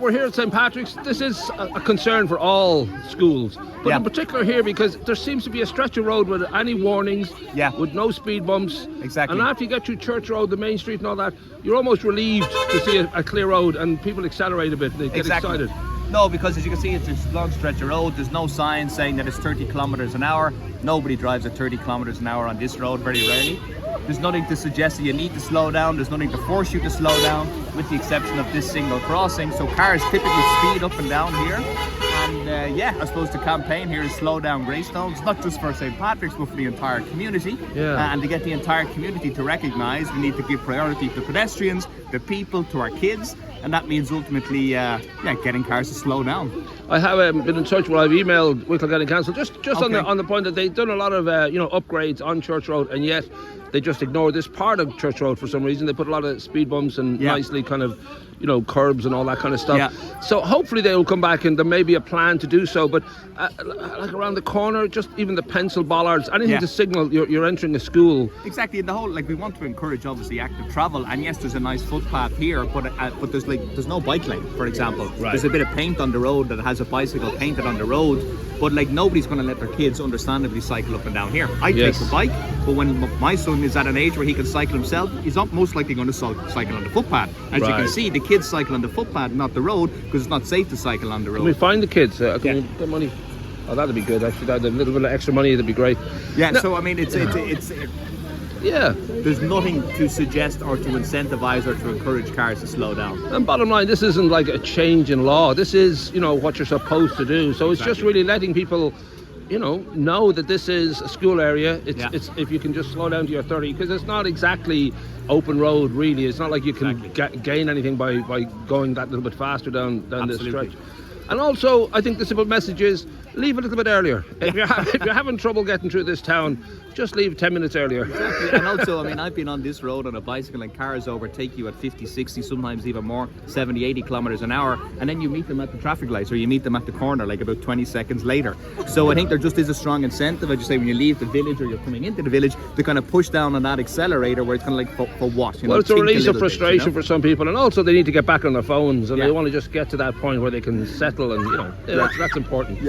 We're here at St. Patrick's. This is a concern for all schools, but in particular here because there seems to be a stretch of road with any warnings, with no speed bumps. Exactly. And after you get through Church Road, the main street and all that, you're almost relieved to see a clear road, and people accelerate a bit, they get excited. No, because as you can see, it's a long stretch of road. There's no sign saying that it's 30 kilometers an hour. Nobody drives at 30 kilometers an hour on this road, very rarely. There's nothing to suggest that you need to slow down. There's nothing to force you to slow down, with the exception of this single crossing. So cars typically speed up and down here. And yeah, I suppose the campaign here is Slow Down Greystones, not just for St. Patrick's, but for the entire community. And to get the entire community to recognise, we need to give priority to pedestrians, the people, to our kids. And that means ultimately, getting cars to slow down. I have been in touch. Well, I've emailed Wicklow County Council just on the point that they've done a lot of upgrades on Church Road, and yet they just ignore this part of Church Road for some reason. They put a lot of speed bumps and nicely kind of, curbs and all that kind of stuff. So hopefully they will come back, and there may be a plan to do so. But like around the corner, just even the pencil bollards, anything to signal you're entering a school. Exactly, and the whole, we want to encourage obviously active travel, and yes, there's a nice footpath here, but there's no bike lane, for example. There's a bit of paint on the road that has a bicycle painted on the road, but nobody's going to let their kids understandably cycle up and down here. I take the bike, but when my son is at an age where he can cycle himself, he's not most likely going to cycle on the footpath. As you can see, the kids cycle on the footpath, not the road, because it's not safe to cycle on the road. Can we find the kids? Can we get money? Oh, that'd be good. Actually, a little bit of extra money, that'd be great. So I mean, it's there's nothing to suggest or to incentivize or to encourage cars to slow down. And bottom line, this isn't like a change in law. This is, what you're supposed to do. So it's just really letting people, know that this is a school area. It's if you can just slow down to your 30, because it's not exactly open road, really. It's not like you can gain anything by going that little bit faster down this stretch. And also, I think the simple message is leave a little bit earlier. If you're having trouble getting through this town, just leave 10 minutes earlier. Exactly. And also, I mean, I've been on this road on a bicycle, and cars overtake you at 50, 60, sometimes even more, 70, 80 kilometers an hour, and then you meet them at the traffic lights, or you meet them at the corner about 20 seconds later. So I think there just is a strong incentive, as you say, when you leave the village or you're coming into the village, to kind of push down on that accelerator, where it's kind of for what? Well, it's a release of frustration for some people, and also they need to get back on their phones, and they want to just get to that point where they can settle, and that's important.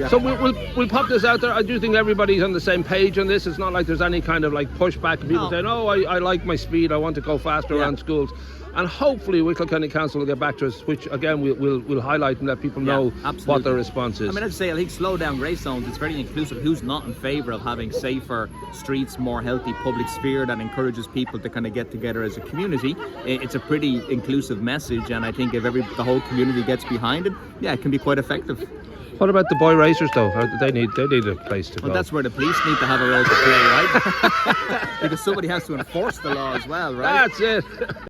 So we'll pop this out there. I do think everybody's on the same page on this. It's not like there's any kind of pushback, and people saying, oh, I like my speed, I want to go faster around schools. And hopefully Wicklow County Council will get back to us, which again we'll highlight and let people know what their response is. I mean, I'd say, I think Slow Down Greystones, it's very inclusive. Who's not in favour of having safer streets, more healthy public sphere that encourages people to kind of get together as a community? It's a pretty inclusive message, and I think if the whole community gets behind it, it can be quite effective. What about the boy racers though? They need a place to go. Well, that's where the police need to have a role to play, right? Because somebody has to enforce the law as well, right? That's it.